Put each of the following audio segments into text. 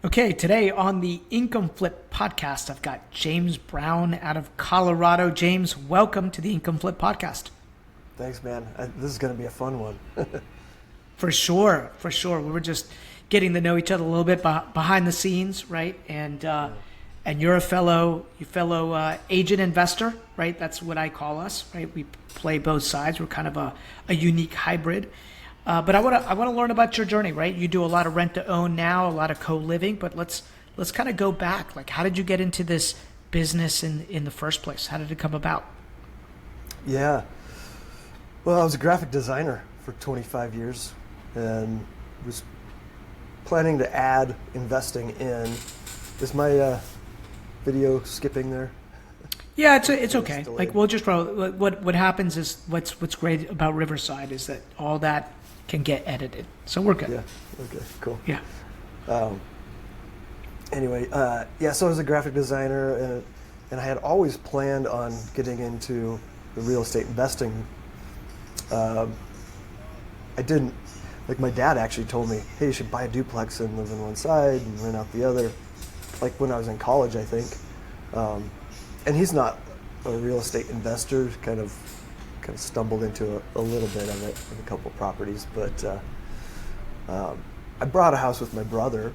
Okay, today on the Income Flip podcast, I've got James Brown out of Colorado. James, welcome to the Income Flip podcast. Thanks, man. This is going to be a fun one. For sure, for sure. We were just getting to know each other a little bit behind the scenes, right? And you're a fellow agent investor, right? That's what I call us, right? We play both sides. We're kind of a unique hybrid. But I want to learn about your journey, right? You do a lot of rent to own now, a lot of co-living, but let's kind of go back. Like, how did you get into this business in the first place? How did it come about? Yeah. Well, I was a graphic designer for 25 years and was planning to add investing in. Is my video skipping there? Yeah, it's okay. Like, we'll just roll. What happens is what's great about Riverside is that all that can get edited, so we're good. Yeah. Okay. Cool. Yeah. Anyway, so I was a graphic designer, and I had always planned on getting into the real estate investing. I didn't, like, my dad actually told me, hey, you should buy a duplex and live on one side and rent out the other, like when I was in college, I think. And he's not a real estate investor, kind of stumbled into a little bit of it with a couple of properties, but I brought a house with my brother,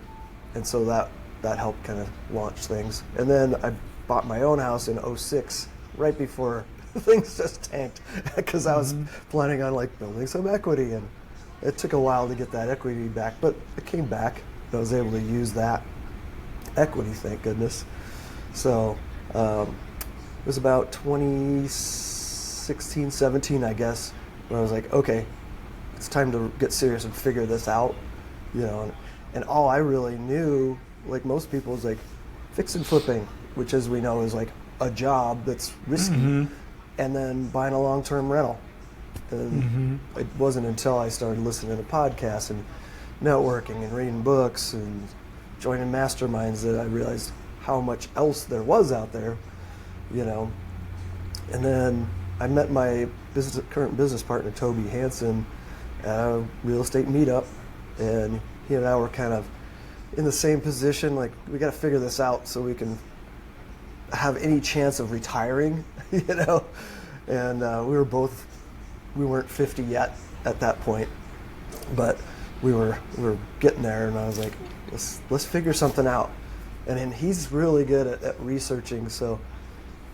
and so that helped kind of launch things. And then I bought my own house in '06, right before things just tanked, because I was planning on like building some equity, and it took a while to get that equity back, but it came back. I was able to use that equity, thank goodness. So it was about 2016, 17, I guess, when I was like, okay, it's time to get serious and figure this out, and all I really knew, like most people, is like fix and flipping, which, as we know, is like a job that's risky, and then buying a long-term rental. And it wasn't until I started listening to podcasts and networking and reading books and joining masterminds that I realized how much else there was out there, And then I met my current business partner, Toby Hansen, at a real estate meetup, and he and I were kind of in the same position, like, we got to figure this out so we can have any chance of retiring, And we weren't 50 yet at that point, but we were getting there, and I was like, let's figure something out. And then he's really good at researching, so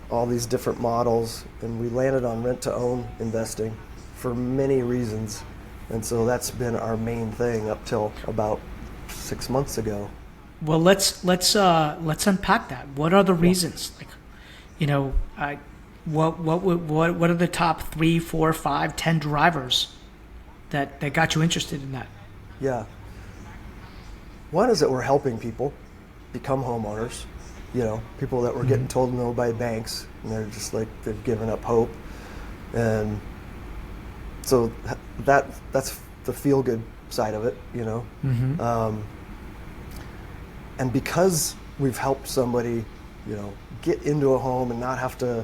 all these different models, and we landed on rent to own investing for many reasons. And so that's been our main thing up till about 6 months ago. Well, let's unpack that. What are the reasons? Like, what are the top 3, 4, 5, 10 drivers that got you interested in that? Yeah. One is that we're helping people become homeowners. People that were getting told no by banks, and they're just like, they've given up hope. And so that's the feel-good side of it, And because we've helped somebody, get into a home and not have to,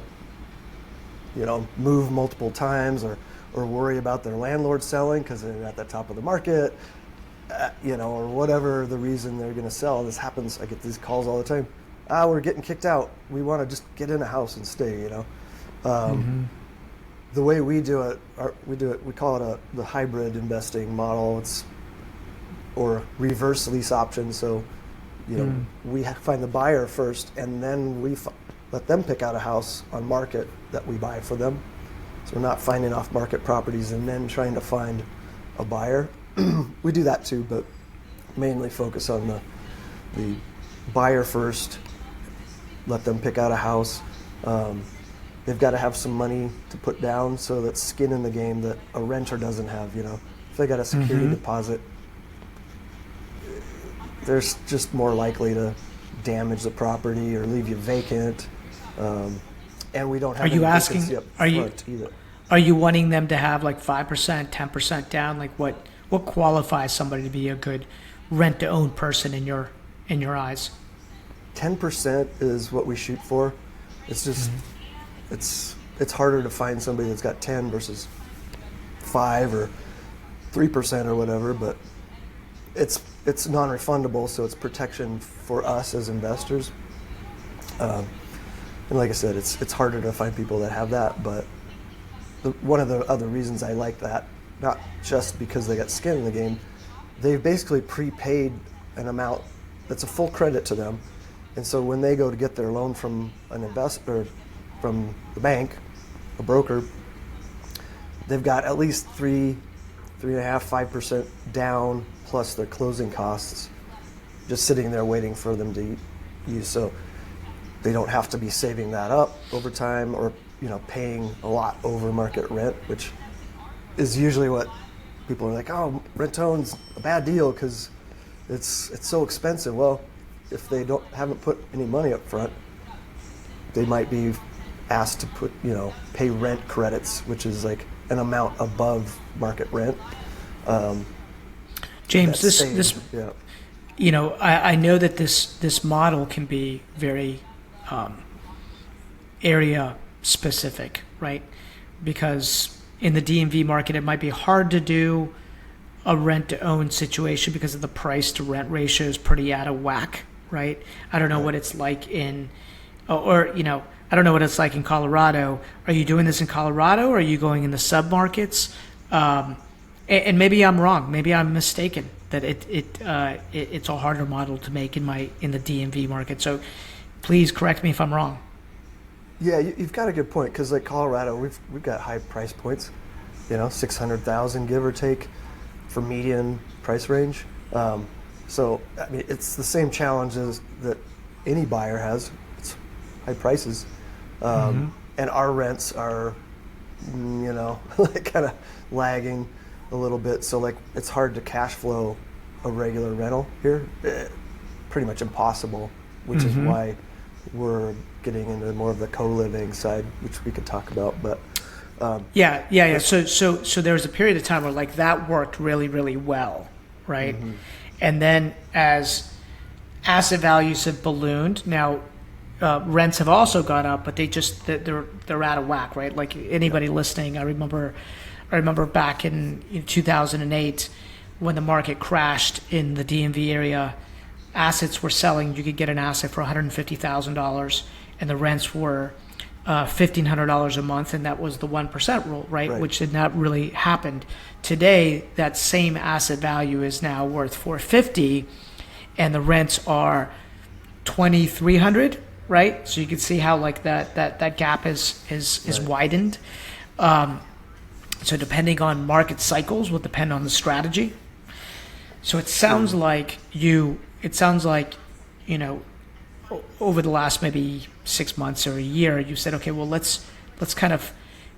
move multiple times or worry about their landlord selling because they're at the top of the market, or whatever the reason they're going to sell. This happens. I get these calls all the time. We're getting kicked out. We want to just get in a house and stay, The way we do it, we call it the hybrid investing model. Or reverse lease option. So, we find the buyer first, and then we let them pick out a house on market that we buy for them. So we're not finding off-market properties and then trying to find a buyer. We do that too, but mainly focus on the buyer first. Let them pick out a house. They've got to have some money to put down, so that's skin in the game that a renter doesn't have. If they got a security deposit, they're just more likely to damage the property or leave you vacant. And we don't have. Are you asking? Either. Are you wanting them to have like 5%, 10% down? Like, what qualifies somebody to be a good rent to own person in your eyes? 10% is what we shoot for. It's just it's harder to find somebody that's got 10 versus 5 or 3% or whatever, but it's non-refundable, so it's protection for us as investors. And like I said, it's harder to find people that have that, but one of the other reasons I like that, not just because they got skin in the game, they've basically prepaid an amount that's a full credit to them. And so when they go to get their loan from an investor, from the bank, a broker, they've got at least 3.5% down plus their closing costs just sitting there waiting for them to use. So they don't have to be saving that up over time or paying a lot over market rent, which is usually what people are like, oh, rent-to-own's a bad deal because it's so expensive. Well, if they haven't put any money up front, they might be asked to pay rent credits, which is like an amount above market rent. James, I know that this model can be very area specific, right? Because in the DMV market, it might be hard to do a rent to own situation because of the price to rent ratio is pretty out of whack, right? I don't know what it's like I don't know what it's like in Colorado. Are you doing this in Colorado or are you going in the submarkets? And maybe I'm wrong. Maybe I'm mistaken that it's a harder model to make in the DMV market. So please correct me if I'm wrong. Yeah, you've got a good point because like Colorado, we've got high price points, $600,000 give or take for median price range. So I mean, it's the same challenges that any buyer has. It's high prices, and our rents are, like kind of lagging a little bit. So like it's hard to cash flow a regular rental here. Pretty much impossible, which is why we're getting into more of the co-living side, which we could talk about. But yeah. So there was a period of time where like that worked really, really well, right? And then as asset values have ballooned, now rents have also gone up, but they're out of whack, right? Like anybody listening, I remember back in 2008 when the market crashed in the DMV area, assets were selling. You could get an asset for $150,000, and the rents were $1,500 a month, and that was the 1% rule, right? Which did not really happen. Today, that same asset value is now worth $450, and the rents are $2,300, right? So you can see how like that gap is widened. So depending on market cycles will depend on the strategy. So it sounds like over the last maybe 6 months or a year, you said, okay, well, let's kind of,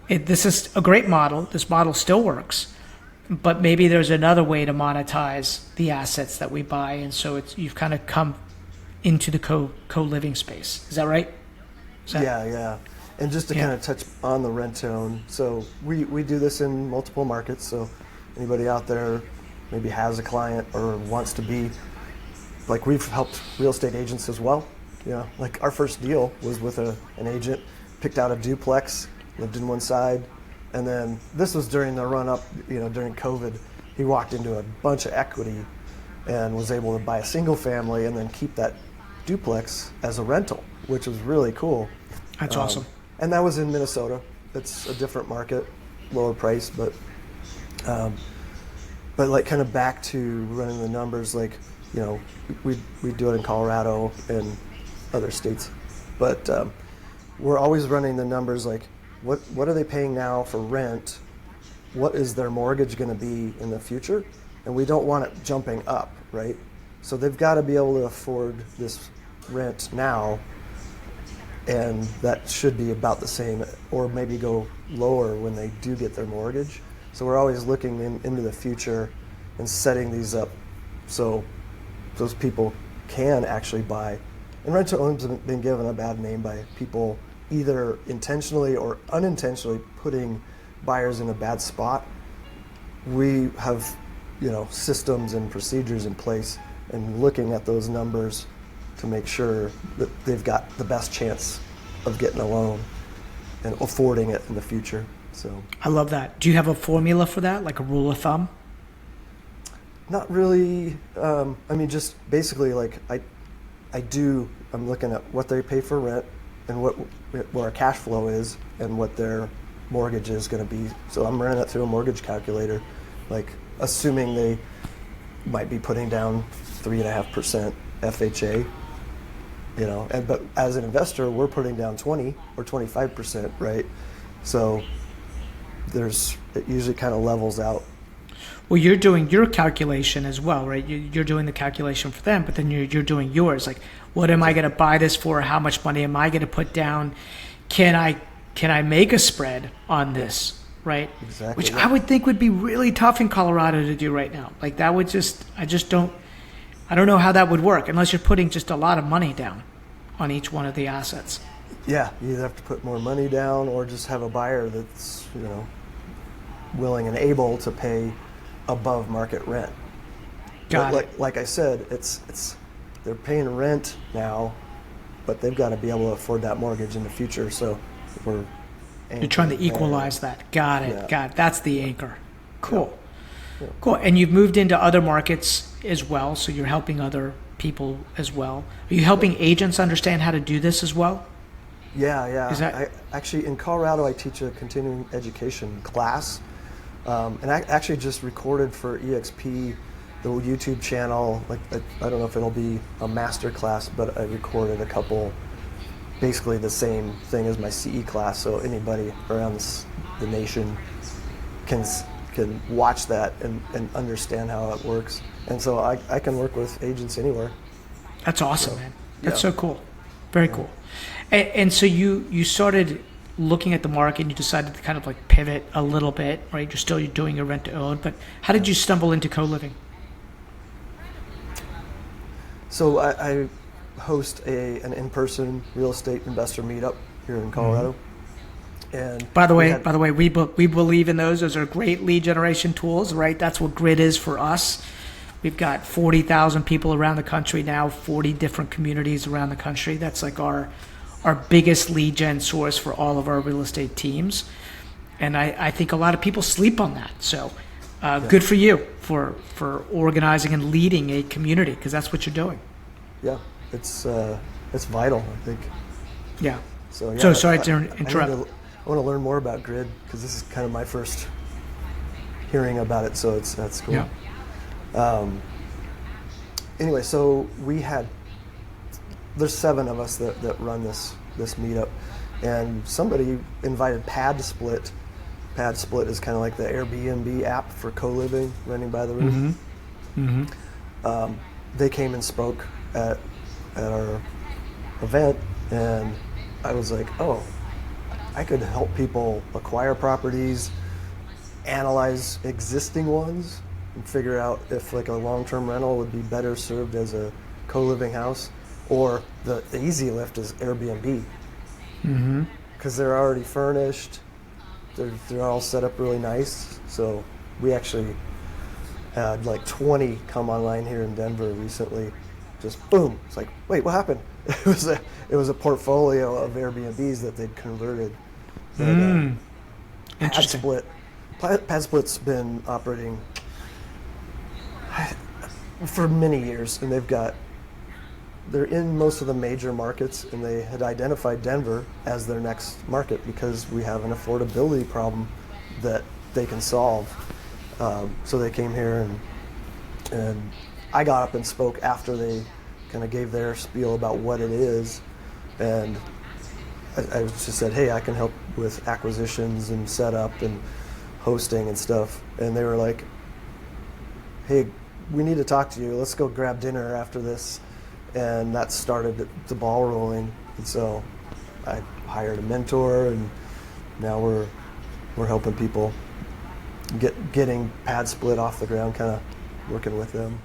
this is a great model. This model still works, but maybe there's another way to monetize the assets that we buy. And so you've kind of come into the co-living space. Is that right? Yeah. And just to kind of touch on the rent-to-own, so we do this in multiple markets. So anybody out there maybe has a client or wants to be, like we've helped real estate agents as well. Like our first deal was with an agent, picked out a duplex, lived in one side, and then this was during the run-up, during COVID. He walked into a bunch of equity and was able to buy a single family and then keep that duplex as a rental, which was really cool. That's awesome. And that was in Minnesota. It's a different market, lower price, but like kind of back to running the numbers, like, we do it in Colorado and other states, but we're always running the numbers like what are they paying now for rent? What is their mortgage going to be in the future? And we don't want it jumping up, right? So they've got to be able to afford this rent now, and that should be about the same or maybe go lower when they do get their mortgage. So we're always looking into the future and setting these up so those people can actually buy. And rent-to-own's been given a bad name by people either intentionally or unintentionally putting buyers in a bad spot. We have, systems and procedures in place and looking at those numbers to make sure that they've got the best chance of getting a loan and affording it in the future. So I love that. Do you have a formula for that, like a rule of thumb? Not really. I mean, just basically like I'm looking at what they pay for rent and what our cash flow is and what their mortgage is going to be. So I'm running it through a mortgage calculator, like assuming they might be putting down 3.5% FHA, but as an investor, we're putting down 20 or 25%, right? So it usually kind of levels out. Well, you're doing your calculation as well, right? You're doing the calculation for them, but then you're doing yours. Like, what am I going to buy this for? How much money am I going to put down? Can I make a spread on this, right? Exactly. Which I would think would be really tough in Colorado to do right now. Like that would I don't know how that would work unless you're putting just a lot of money down on each one of the assets. Yeah, you either have to put more money down or just have a buyer that's, willing and able to pay above market rent. Got it. Like I said, it's they're paying rent now, but they've got to be able to afford that mortgage in the future. So you're trying to equalize that. Got it. Yeah. Got it. That's the anchor. Cool. Yeah. Cool. And you've moved into other markets as well, so you're helping other people as well. Are you helping agents understand how to do this as well? Yeah. Is that- I actually, in Colorado, I teach a continuing education class. And I actually just recorded for EXP, the YouTube channel. Like, I don't know if it'll be a master class, but I recorded a couple, basically the same thing as my CE class. So anybody around the nation can watch that and understand how it works. And so I can work with agents anywhere. That's awesome, man. That's yeah. so cool. Very cool. And so you started looking at the market and you decided to kind of like pivot a little bit, right? You're doing your rent to own, but how did you stumble into co-living? So I host an in-person real estate investor meetup here in Colorado. And By the way, we believe in those. Those are great lead generation tools, right? That's what Grid is for us. We've got 40,000 people around the country now, 40 different communities around the country. That's like our biggest lead gen source for all of our real estate teams. And I think a lot of people sleep on that. So good for you for organizing and leading a community, because that's what you're doing. Yeah, it's vital, I think. Yeah. So, yeah, So sorry to interrupt. I want to learn more about Grid because this is kind of my first hearing about it. So that's cool. Yeah. Anyway, so there's 7 of us that run this meetup, and somebody invited PadSplit. PadSplit is kind of like the Airbnb app for co-living, renting by the room. Mm-hmm. They came and spoke at our event, and I was like, oh, I could help people acquire properties, analyze existing ones, and figure out if like a long-term rental would be better served as a co-living house, or the easy lift is Airbnb, because they're already furnished, they're all set up really nice. So we actually had like 20 come online here in Denver recently. Just boom! It's like, wait, what happened? It was a portfolio of Airbnbs that they'd converted. Interesting. PadSplit's been operating for many years, and they're in most of the major markets, and they had identified Denver as their next market because we have an affordability problem that they can solve. So they came here, and I got up and spoke after they kind of gave their spiel about what it is, and I just said, hey, I can help with acquisitions and setup and hosting and stuff. And they were like, hey, we need to talk to you. Let's go grab dinner after this. And that started the ball rolling. And so I hired a mentor, and now we're helping people getting PadSplit off the ground, kind of working with them.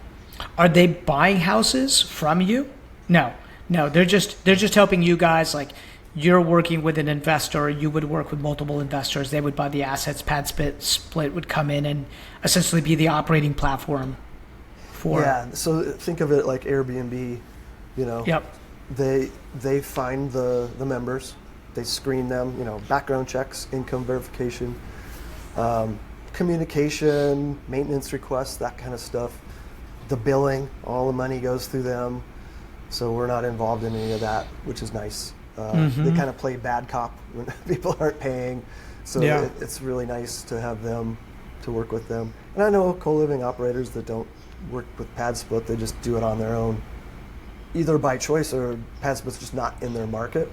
Are they buying houses from you? No, they're just helping you guys. Like, you're working with an investor, you would work with multiple investors. They would buy the assets. PadSplit would come in and essentially be the operating platform for. Yeah. So think of it like Airbnb. Yep. They find the members, they screen them. Background checks, income verification, kind communication, maintenance requests, that kind of stuff. The billing, all the money goes through them. So we're not involved in any of that, which is nice. They kind of play bad cop when people aren't paying. So it's really nice to have them, to work with them. And I know co-living operators that don't work with PadSplit, they just do it on their own, either by choice or PadSplit's just not in their market,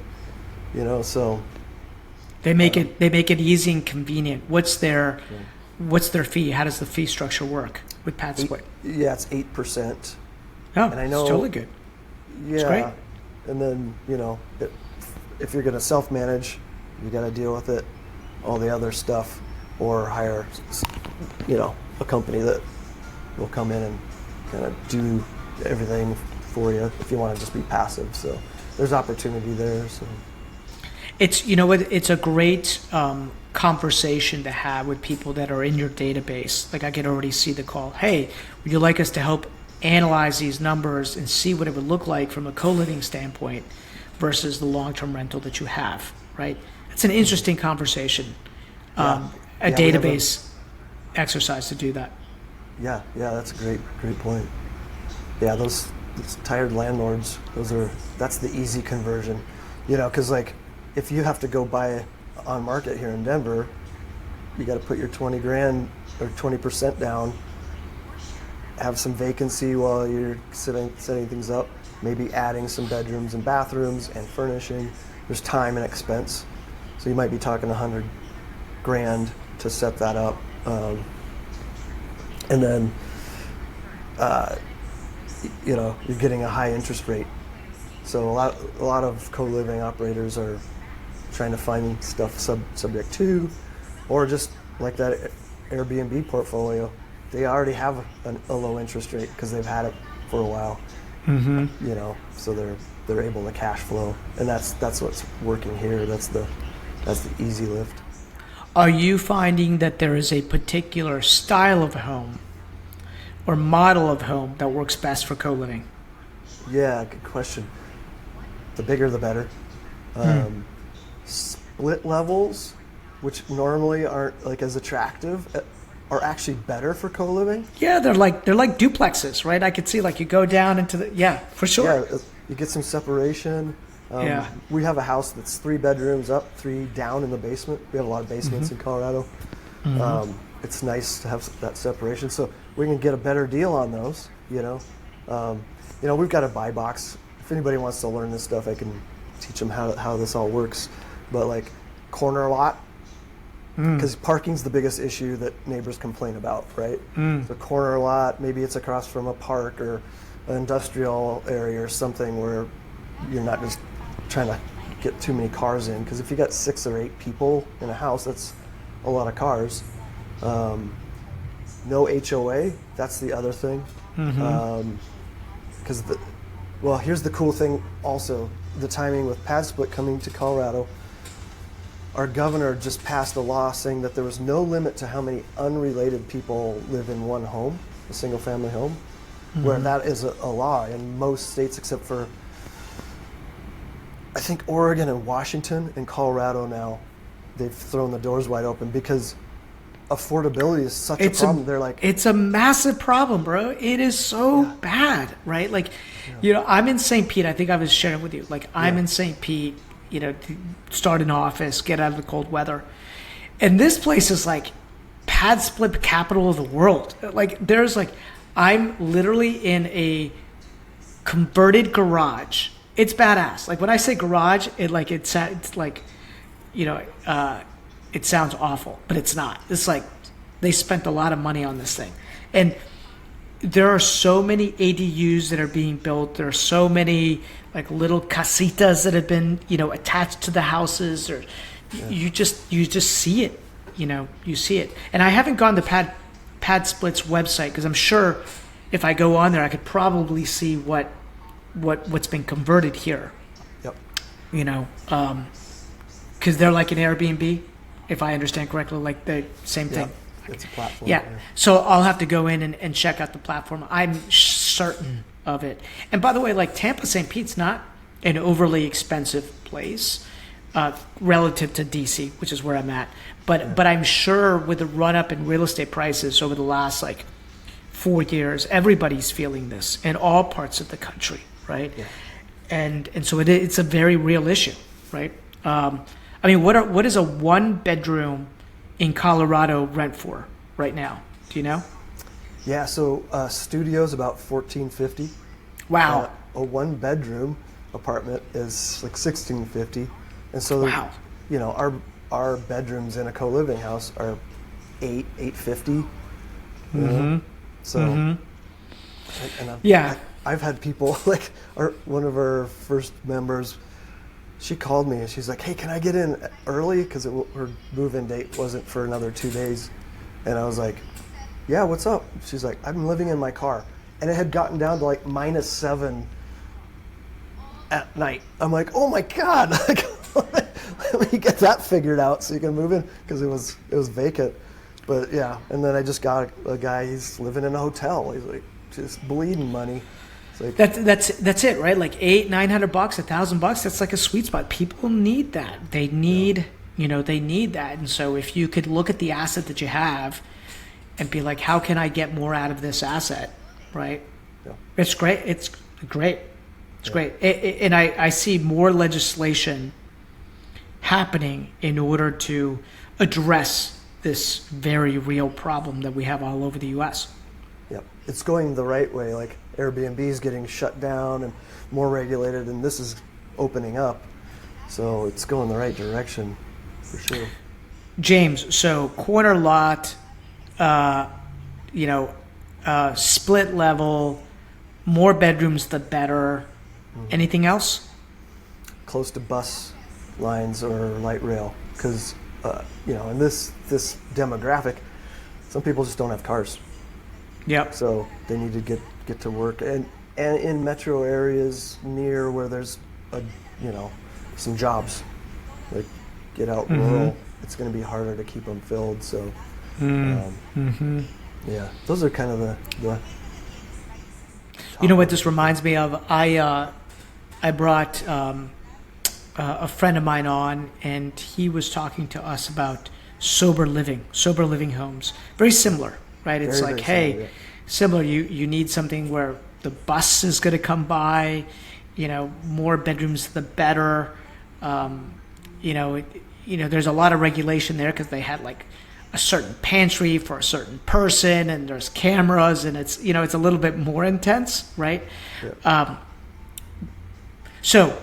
so. They make it easy and convenient. What's their fee? How does the fee structure work with PadSplit? Yeah, it's 8%. Oh, and I know, it's totally good. Yeah, it's great. And then if you're going to self-manage, you got to deal with it, all the other stuff, or hire, a company that will come in and kind of do everything for you if you want to just be passive. So there's opportunity there. So it's it's a great conversation to have with people that are in your database. Like I can already see the call. Hey, would you like us to help analyze these numbers and see what it would look like from a co-living standpoint versus the long-term rental that you have, right? It's an interesting conversation, database exercise to do that. Yeah, that's a great point. Yeah, those tired landlords, that's the easy conversion, because like if you have to go buy on market here in Denver, you got to put your 20 grand or 20% down, have some vacancy while you're setting things up, maybe adding some bedrooms and bathrooms and furnishing. There's time and expense. So you might be talking 100 grand to set that up. And then, you're getting a high interest rate. So a lot of co-living operators are trying to find stuff subject to, or just like that Airbnb portfolio. They already have a low interest rate because they've had it for a while. So they're able to cash flow, and that's what's working here. That's the easy lift. Are you finding that there is a particular style of home or model of home that works best for co-living? Yeah, good question. The bigger the better. Split levels, which normally aren't like as attractive, are actually better for co-living. Yeah, they're like duplexes, right? I could see like you go down into for sure. Yeah, you get some separation. We have a house that's 3 bedrooms up, 3 down in the basement. We have a lot of basements in Colorado. It's nice to have that separation, so we can get a better deal on those. We've got a buy box. If anybody wants to learn this stuff, I can teach them how this all works. But like corner lot, because parking's the biggest issue that neighbors complain about, right? The corner lot, maybe it's across from a park or an industrial area or something where you're not just trying to get too many cars in, because if you got 6 or 8 people in a house, that's a lot of cars. No HOA, that's the other thing. Because here's the cool thing also, the timing with PadSplit coming to Colorado. Our governor just passed a law saying that there was no limit to how many unrelated people live in one home, a single family home, where that is a law in most states except for, I think, Oregon and Washington. And Colorado now, they've thrown the doors wide open because affordability is such a problem. They're like, it's a massive problem, bro. It is so bad, right? Like, I'm in St. Pete. I think I was sharing with you. Like, I'm in St. Pete, to start an office, get out of the cold weather. And this place is like PadSplit capital of the world. Like, I'm literally in a converted garage. It's badass. Like, when I say garage, it sounds awful, but it's not. It's like they spent a lot of money on this thing. And there are so many ADUs that are being built. There are so many like little casitas that have been, attached to the houses, or you just see it, you see it. And I haven't gone to PadSplit's website because I'm sure if I go on there, I could probably see what's been converted here. Yep. Because they're like an Airbnb, if I understand correctly, like the same thing. It's a platform. Yeah. So I'll have to go in and check out the platform. I'm certain of it. And by the way, like Tampa St. Pete's not an overly expensive place. relative to DC, which is where I'm at. But I'm sure with the run up in real estate prices over the last like 4 years, everybody's feeling this in all parts of the country, right? Yeah. And so it's a very real issue, right? I mean, what is a 1-bedroom in Colorado rent for right now? Do you know? Yeah, so studio's about $1,450. Wow. A 1-bedroom apartment is like $1,650, and so Wow. you know our bedrooms in a co-living house are $850. So, and I've had people like one of our first members. She called me and she's like, "Hey, can I get in early? Because her move-in date wasn't for another 2 days." And I was like, "Yeah, what's up?" She's like, "I'm living in my car," and it had gotten down to like -7 at night. I'm like, "Oh my God!" Like, let me get that figured out so you can move in, because it was vacant. But yeah, and then I just got a guy. He's living in a hotel. He's like just bleeding money. It's like, that's it, right? Like $800-900, $1,000. That's like a sweet spot. People need that. They need they need that. And so if you could look at the asset that you have and be like, how can I get more out of this asset, right? Yeah. It's great. It's great. It's great. And I see more legislation happening in order to address this very real problem that we have all over the U.S. Yep, it's going the right way. Like Airbnb is getting shut down and more regulated, and this is opening up. So it's going the right direction for sure. James, so corner lot, split level, more bedrooms the better. Anything else? Close to bus lines or light rail, because in this demographic, some people just don't have cars. Yep. So they need to get to work, and in metro areas near where there's some jobs, like get out rural. It's going to be harder to keep them filled. So yeah, those are kind of the You know what this reminds me of? I brought a friend of mine on, and he was talking to us about sober living homes. Very similar, right? It's Very, like, very hey, similar, yeah. similar. You need something where the bus is going to come by. More bedrooms the better. There's a lot of regulation there because they had like a certain pantry for a certain person, and there's cameras, and it's a little bit more intense, right? Yeah. So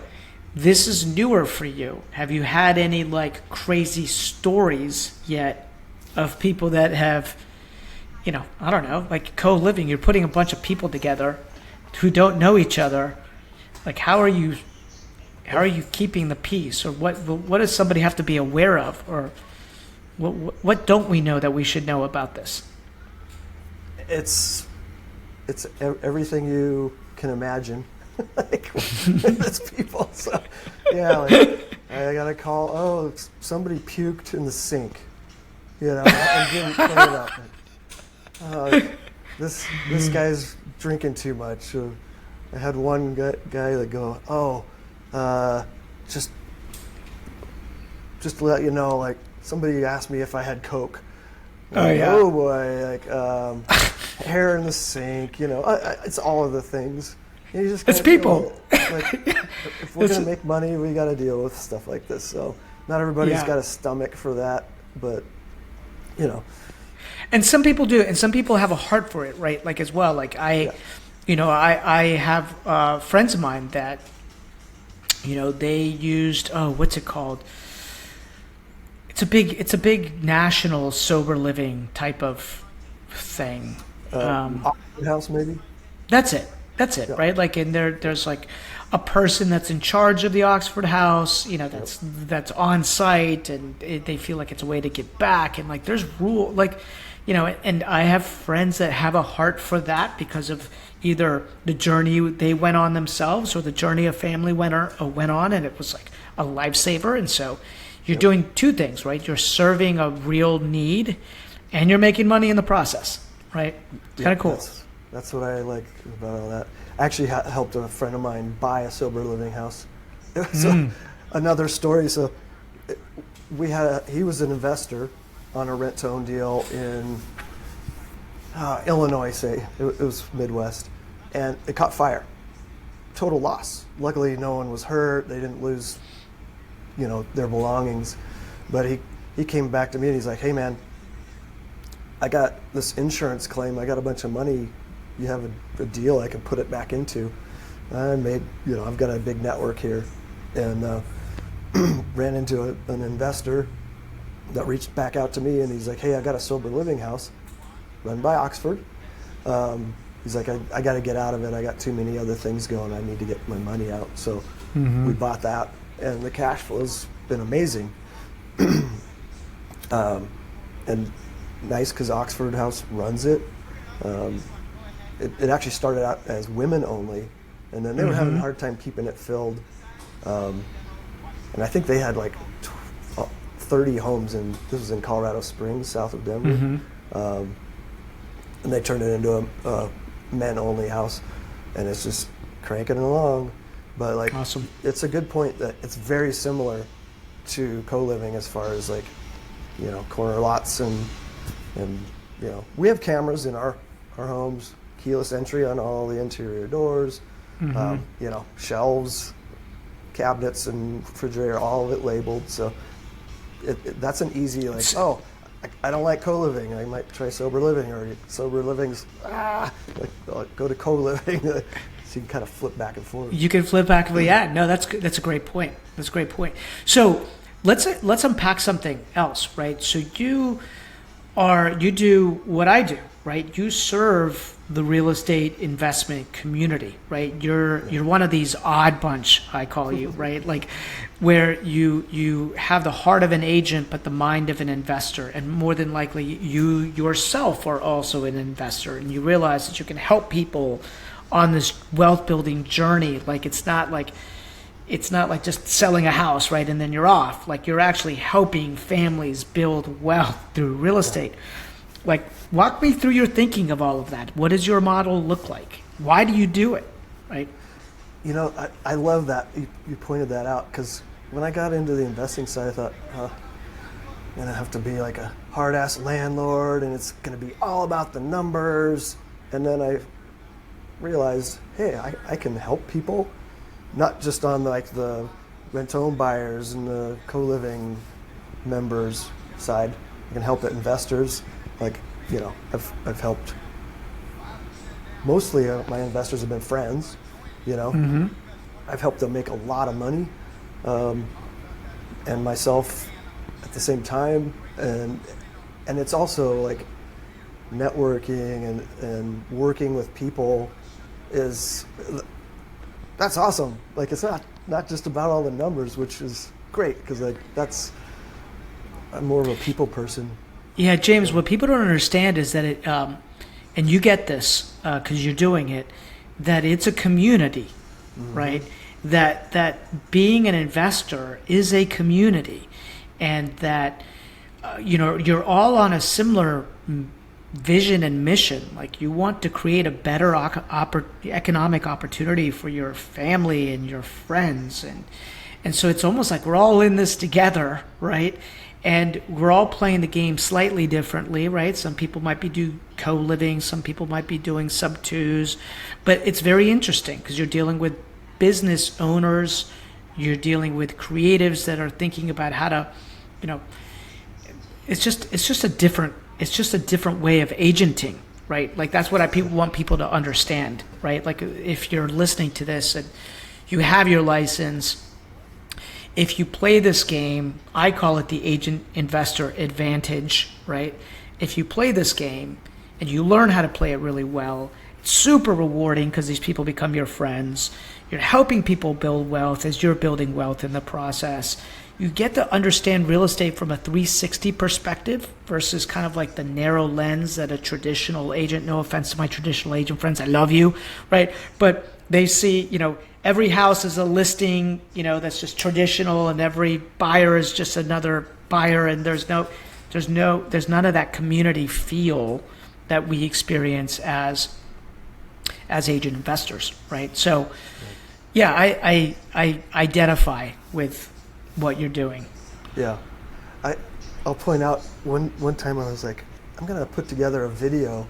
this is newer for you. Have you had any like crazy stories yet of people that have, I don't know, like co-living? You're putting a bunch of people together who don't know each other. Like, how are you keeping the peace, or what does somebody have to be aware of, or what don't we know that we should know about this? It's everything you can imagine. Like, it's people. So yeah, like I got a call. Oh, somebody puked in the sink. And didn't clean it up. This guy's drinking too much. I had one guy that go, just to let you know, like, somebody asked me if I had Coke. Oh boy, like hair in the sink. It's all of the things. You just it's people. If we're gonna make money, we got to deal with stuff like this. So not everybody's got a stomach for that, but And some people do, and some people have a heart for it, right? Like as well. Like I have friends of mine that, they used what's it called? It's a big national sober living type of thing. house maybe. That's it, yeah. Right? Like, and there's like a person that's in charge of the Oxford House, that's on site, and they feel like it's a way to get back, and like there's rule, like, and I have friends that have a heart for that because of either the journey they went on themselves or the journey a family went on, and it was like a lifesaver. And so you're doing two things, right? You're serving a real need, and you're making money in the process, right? It's kind of cool. That's what I like about all that. I actually helped a friend of mine buy a sober living house. So another story. So he was an investor on a rent-to-own deal in Illinois, say. It was Midwest. And it caught fire. Total loss. Luckily, no one was hurt. They didn't lose, their belongings. But he came back to me and he's like, hey, man, I got this insurance claim. I got a bunch of money. You have a deal I can put it back into. I made, I've got a big network here. And ran into an investor that reached back out to me and he's like, hey, I got a sober living house run by Oxford. He's like, I got to get out of it. I got too many other things going. I need to get my money out. So we bought that, and the cash flow's been amazing. And nice because Oxford House runs it. It actually started out as women only, and then they were having a hard time keeping it filled. And I think they had like 30 homes, and this was in Colorado Springs, south of Denver. And they turned it into a men-only house, and it's just cranking along. But like, awesome. It's a good point that it's very similar to co-living as far as like, corner lots and we have cameras in our homes, keyless entry on all the interior doors, shelves, cabinets, and refrigerator, all of it labeled. So that's an easy I don't like co-living. I might try sober living, or sober living's go to co-living. So you can kind of flip back and forth. You can flip back, yeah. No, that's good. That's a great point. That's a great point. So let's unpack something else, right? So you do what I do, right? You serve the real estate investment community, right? You're one of these odd bunch, I call you, right? Like where you have the heart of an agent but the mind of an investor, and more than likely you yourself are also an investor, and you realize that you can help people on this wealth building journey. Like it's not like just selling a house, right, and then you're off. Like you're actually helping families build wealth through real estate. Like, walk me through your thinking of all of that. What does your model look like? Why do you do it, right? I love that you pointed that out, because when I got into the investing side, I thought, I'm going to have to be like a hard-ass landlord, and it's going to be all about the numbers. And then I realized, hey, I can help people, not just on like the rent-to-own buyers and the co-living members side. I can help the investors. Like, I've helped. Mostly my investors have been friends, I've helped them make a lot of money, and myself at the same time. And it's also like networking and working with people that's awesome. Like, it's not just about all the numbers, which is great, because like I'm more of a people person. Yeah, James, what people don't understand is that it, and you get this because you're doing it, that it's a community, right? That being an investor is a community, and that you're all on a similar vision and mission. Like, you want to create a better economic opportunity for your family and your friends, and so it's almost like we're all in this together, right? And we're all playing the game slightly differently, right? Some people might be doing co-living, some people might be doing sub-twos, but it's very interesting because you're dealing with business owners, you're dealing with creatives that are thinking about how to, it's just a different way of agenting, right? Like, that's what I want people to understand, right? Like, if you're listening to this and you have your license, if you play this game, I call it the agent investor advantage, right? If you play this game and you learn how to play it really well, it's super rewarding because these people become your friends. You're helping people build wealth as you're building wealth in the process. You get to understand real estate from a 360 perspective versus kind of like the narrow lens that a traditional agent, no offense to my traditional agent friends, I love you, right? But they see, every house is a listing, that's just traditional, and every buyer is just another buyer, and there's none of that community feel that we experience as agent investors, right? So, yeah, I identify with what you're doing. Yeah. I'll point out one time I was like, I'm going to put together a video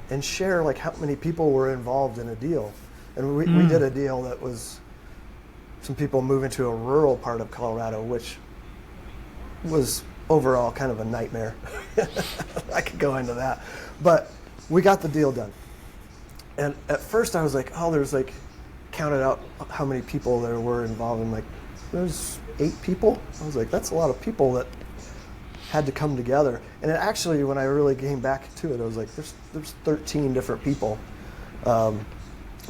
and share like how many people were involved in a deal. And we did a deal that was some people moving to a rural part of Colorado, which was overall kind of a nightmare. I could go into that. But we got the deal done. And at first I was like, oh, there's like, counted out how many people there were involved, and like, there's 8 people. I was like, that's a lot of people that had to come together. And it actually, when I really came back to it, I was like, there's 13 different people,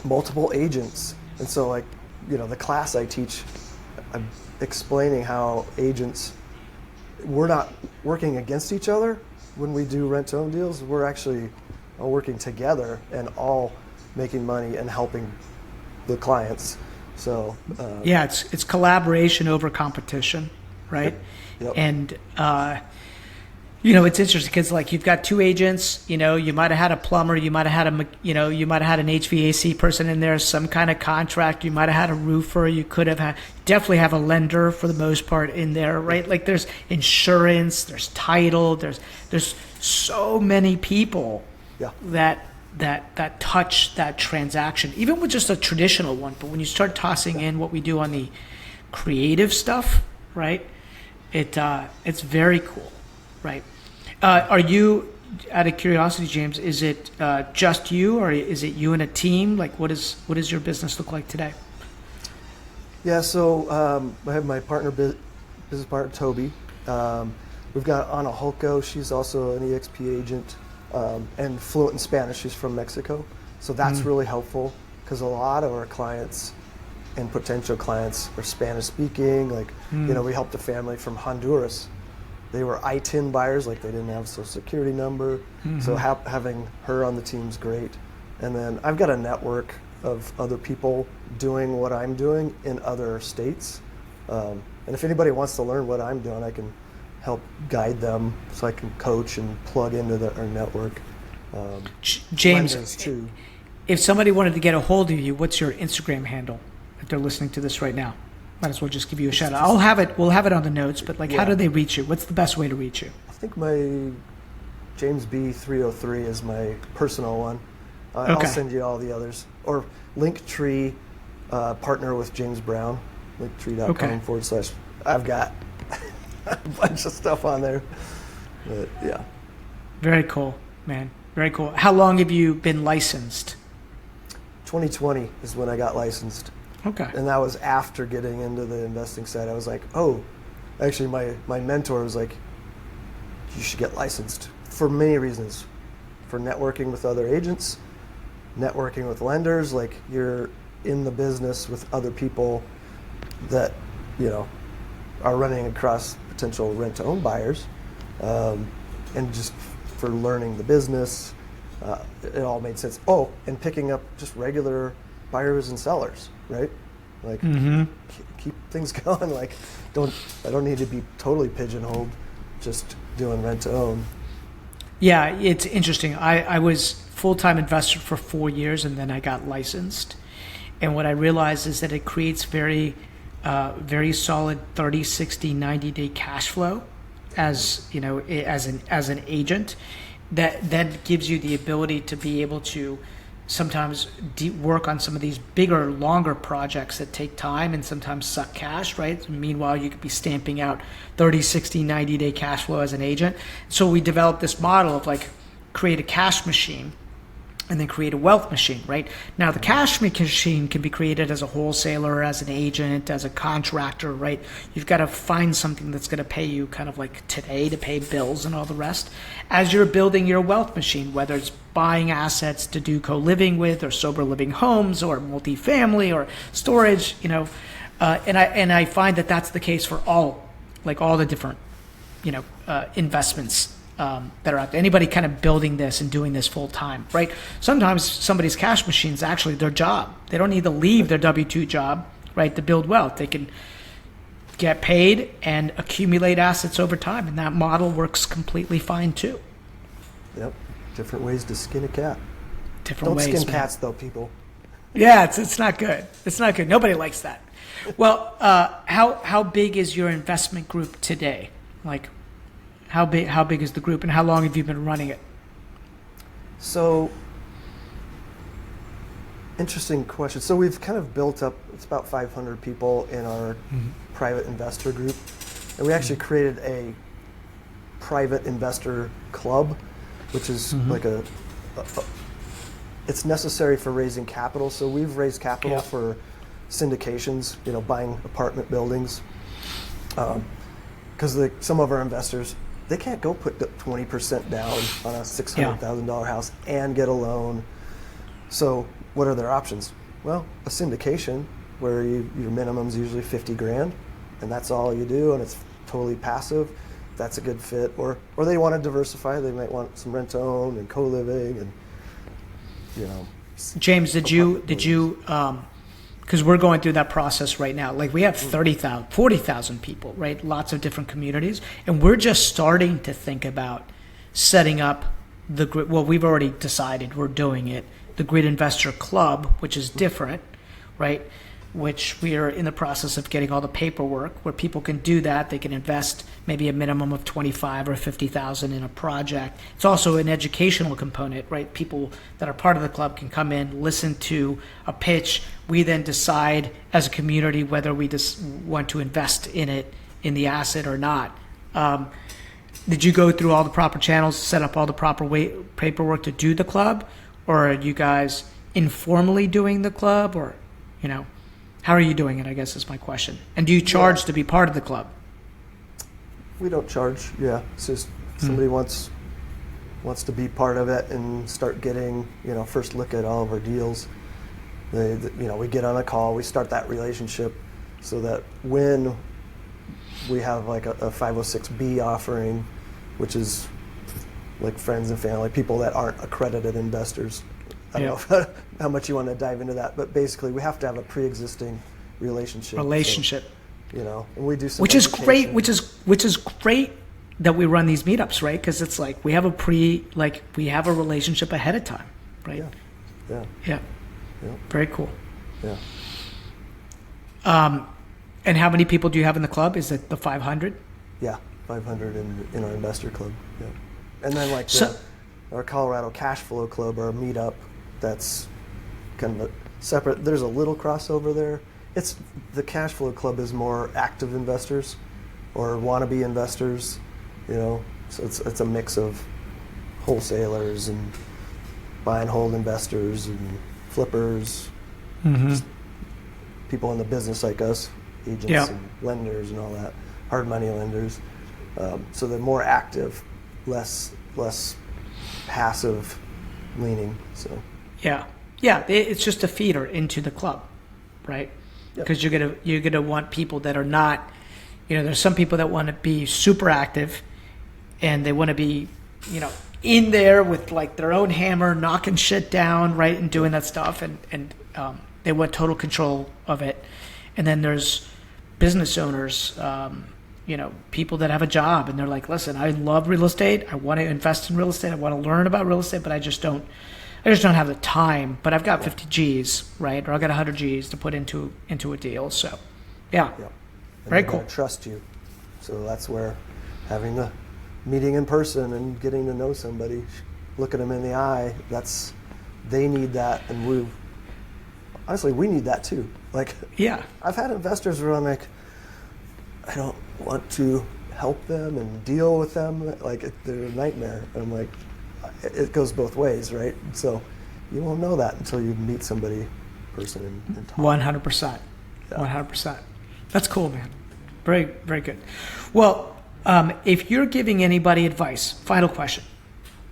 multiple agents. And so like, you know, the class I teach, I'm explaining how agents, we're not working against each other when we do rent-to-own deals. We're actually working together and all making money and helping the clients. So yeah, it's collaboration over competition, right? Yep. And you know, it's interesting because like you've got 2 agents. You know, you might have had a plumber, you might have had you might have had an HVAC person in there, some kind of contract. You might have had a roofer. You could have had, definitely have a lender for the most part in there, right? Like there's insurance, there's title, there's so many people that touch that transaction, even with just a traditional one. But when you start tossing in what we do on the creative stuff, right? It's very cool, right? Are you, out of curiosity, James, is it just you, or is it you and a team? Like, what does your business look like today? Yeah, so I have my business partner, Toby. We've got Ana Holko. She's also an EXP agent and fluent in Spanish. She's from Mexico. So that's really helpful because a lot of our clients and potential clients are Spanish speaking. Like, you know, we helped a family from Honduras. They were I-10 buyers, like they didn't have a social security number. So having her on the team's great. And then I've got a network of other people doing what I'm doing in other states. And if anybody wants to learn what I'm doing, I can help guide them so I can coach and plug into our network. James, too. If somebody wanted to get a hold of you, what's your Instagram handle if they're listening to this right now? Might as well just give you a shout out. We'll have it on the notes, but like, how do they reach you? What's the best way to reach you? I think my James B 303 is my personal one. Okay. I'll send you all the others. Or Linktree, partner with James Brown, linktree.com/ I've got a bunch of stuff on there. But yeah. Very cool, man. Very cool. How long have you been licensed? 2020 is when I got licensed. Okay. And that was after getting into the investing side. I was like, oh, actually my mentor was like, you should get licensed for many reasons. For networking with other agents, networking with lenders, like you're in the business with other people that, you know, are running across potential rent-to-own buyers, and just for learning the business, it all made sense. Oh, and picking up just regular buyers and sellers, right? Like keep things going. Like I don't need to be totally pigeonholed just doing rent-to-own. Yeah, it's interesting. I was full-time investor for 4 years, and then I got licensed. And what I realized is that it creates very solid 30, 60, 90-day cash flow as, you know, as an agent that then gives you the ability to be able to sometimes work on some of these bigger, longer projects that take time and sometimes suck cash, right? Meanwhile, you could be stamping out 30, 60, 90-day cash flow as an agent. So we developed this model of like create a cash machine and then create a wealth machine, right? Now, the cash machine can be created as a wholesaler, as an agent, as a contractor, right? You've got to find something that's going to pay you kind of like today to pay bills and all the rest. As you're building your wealth machine, whether it's buying assets to do co-living with or sober living homes or multifamily or storage, you know, and I find that that's the case for all the different, you know, investments that are out there. Anybody kind of building this and doing this full time, right? Sometimes somebody's cash machine is actually their job. They don't need to leave their W-2 job, right, to build wealth. They can get paid and accumulate assets over time, and that model works completely fine too. Yep. Different ways to skin a cat. Different ways. Don't skin cats though, people. Yeah, it's not good. It's not good. Nobody likes that. Well, how big is your investment group today? Like, how big is the group, and how long have you been running it? So, interesting question. So we've kind of built up, it's about 500 people in our private investor group. And we actually created a private investor club, which is like it's necessary for raising capital. So we've raised capital for syndications, buying apartment buildings. Because some of our investors, they can't go put 20% down on a $600,000 house and get a loan. So what are their options? Well, a syndication where your minimum's usually 50 grand, and that's all you do, and it's totally passive. That's a good fit. Or they want to diversify. They might want some rent to own and co-living, and James, did you because we're going through that process right now. Like, we have 30,000, 40,000 people, right? Lots of different communities. And we're just starting to think about setting up the grid. Well, we've already decided we're doing it. The Grid Investor Club, which is different, right? Which we are in the process of getting all the paperwork where people can do that. They can invest maybe a minimum of 25 or 50,000 in a project. It's also an educational component, right? People that are part of the club can come in, listen to a pitch. We then decide as a community whether we just want to invest in it, in the asset or not. Did you go through all the proper channels, set up all the proper paperwork to do the club? Or are you guys informally doing the club, or, how are you doing it, I guess is my question. And do you charge to be part of the club? We don't charge, It's just somebody wants to be part of it and start getting, first look at all of our deals. We get on a call, we start that relationship so that when we have like a 506B offering, which is like friends and family, people that aren't accredited investors. I don't know how much you want to dive into that, but basically we have to have a pre-existing relationship. So, and we do some which is education. great, which is great that we run these meetups, right? Because it's like we have a relationship ahead of time, right? Yeah. Very cool. Yeah. And how many people do you have in the club? Is it the 500? Yeah, 500 in our investor club. Yeah. And then our Colorado Cash Flow Club, our meetup, that's kind of a separate. There's a little crossover there. The Cash Flow Club is more active investors or wannabe investors, So it's a mix of wholesalers and buy and hold investors and flippers, just people in the business like us, agents and lenders and all that, hard money lenders. So they're more active, less passive leaning. So it's just a feeder into the club, right? Because you're gonna want people that are not, there's some people that want to be super active, and they want to be, in there with like their own hammer, knocking shit down, right, and doing that stuff, and they want total control of it. And then there's business owners, people that have a job and they're like, listen, I love real estate. I want to invest in real estate. I want to learn about real estate, but I just don't have the time. But I've got 50 G's, right? Or I've got 100 G's to put into a deal. So, very cool. Trust you. So that's where having the meeting in person and getting to know somebody, look at them in the eye, they need that. And honestly, we need that too. Like, I've had investors where I'm like, I don't want to help them and deal with them. Like, they're a nightmare. And I'm like, it goes both ways, right? So you won't know that until you meet somebody in person and talk. 100%. 100%. That's cool, man. Very, very good. Well, if you're giving anybody advice, final question,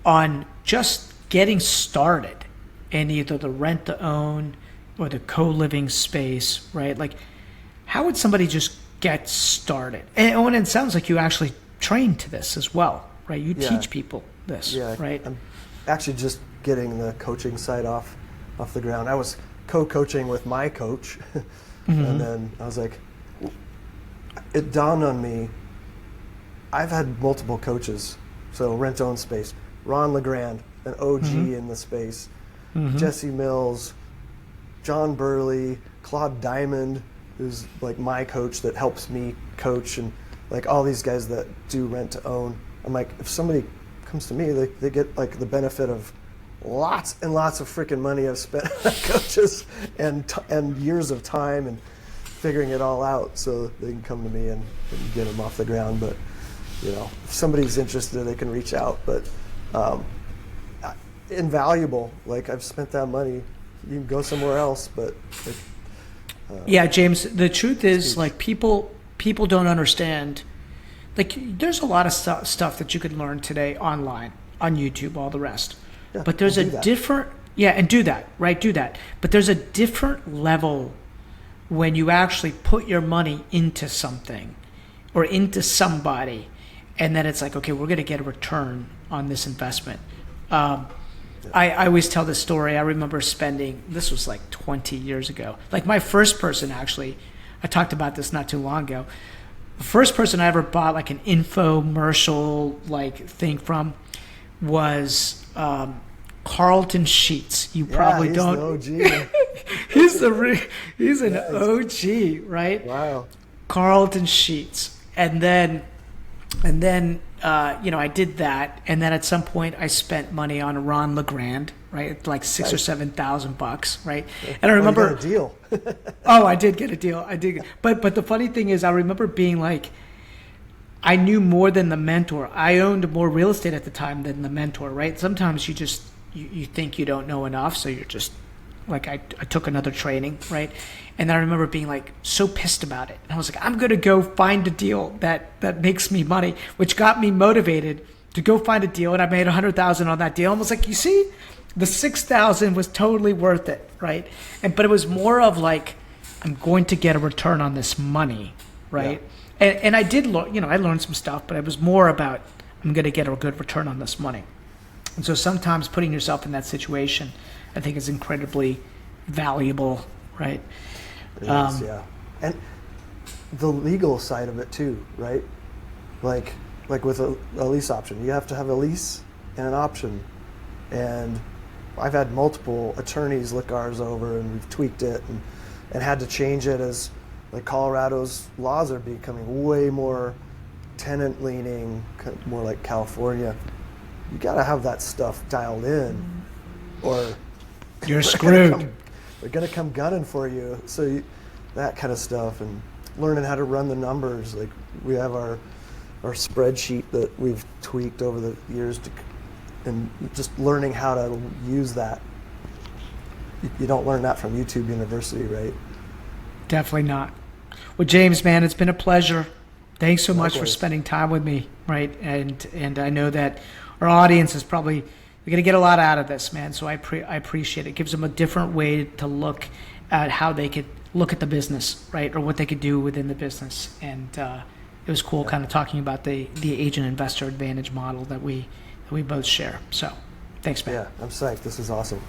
on just getting started in either the rent to own or the co-living space, right? Like, how would somebody just get started? And it sounds like you actually train to this as well, right? You teach people this, right? I'm actually just getting the coaching side off the ground. I was co-coaching with my coach, and then I was like, it dawned on me, I've had multiple coaches, so rent-own space, Ron LeGrand, an OG in the space, Jesse Mills, John Burley, Claude Diamond, who's like my coach that helps me coach, and like all these guys that do rent to own. I'm like, if somebody comes to me, they get like the benefit of lots and lots of freaking money I've spent on coaches and years of time and figuring it all out, so they can come to me and get them off the ground. But you know, if somebody's interested, they can reach out. But invaluable. Like, I've spent that money. You can go somewhere else, but yeah, James, the truth is, like, people don't understand. Like, there's a lot of stuff that you could learn today online, on YouTube, all the rest. Yeah, but there's a different, and do that, right? Do that. But there's a different level when you actually put your money into something or into somebody, and then it's like, okay, we're going to get a return on this investment. I always tell this story. I remember spending, this was like 20 years ago. Like, my first person, actually, I talked about this not too long ago. The first person I ever bought like an infomercial like thing from was Carlton Sheets. You probably don't. He's an OG. he's an OG, right? Wow. Carlton Sheets, and then I did that, and then at some point I spent money on Ron LeGrand, right? Like $6,000 or $7,000, right? And I remember you got a deal. Oh, I did get a deal. But the funny thing is, I remember being like, I knew more than the mentor. I owned more real estate at the time than the mentor, right? Sometimes you think you don't know enough, so you're just like, I took another training, right? And I remember being like so pissed about it. And I was like, I'm going to go find a deal that makes me money, which got me motivated to go find a deal. And I made $100,000 on that deal. I was like, you see, the $6,000 was totally worth it, right? But it was more of like, I'm going to get a return on this money, right? Yeah. And I did learn, I learned some stuff, but it was more about, I'm going to get a good return on this money. And so sometimes putting yourself in that situation, I think, is incredibly valuable, right? It is, yeah. And the legal side of it too, right? Like with a lease option, you have to have a lease and an option. And I've had multiple attorneys look ours over, and we've tweaked it and had to change it as like Colorado's laws are becoming way more tenant leaning, more like California. You got to have that stuff dialed in, or you're screwed. They're going to come gunning for you. So that kind of stuff, and learning how to run the numbers. Like, we have our spreadsheet that we've tweaked over the years and just learning how to use that. You don't learn that from YouTube University, right? Definitely not. Well, James, man, it's been a pleasure. Thanks so much for spending time with me, right? And I know that our audience is probably, they're going to get a lot out of this, man. So I appreciate it. It gives them a different way to look at how they could look at the business, right? Or what they could do within the business. And it was cool kind of talking about the agent investor advantage model that we both share. So thanks, man. Yeah, I'm psyched. This is awesome.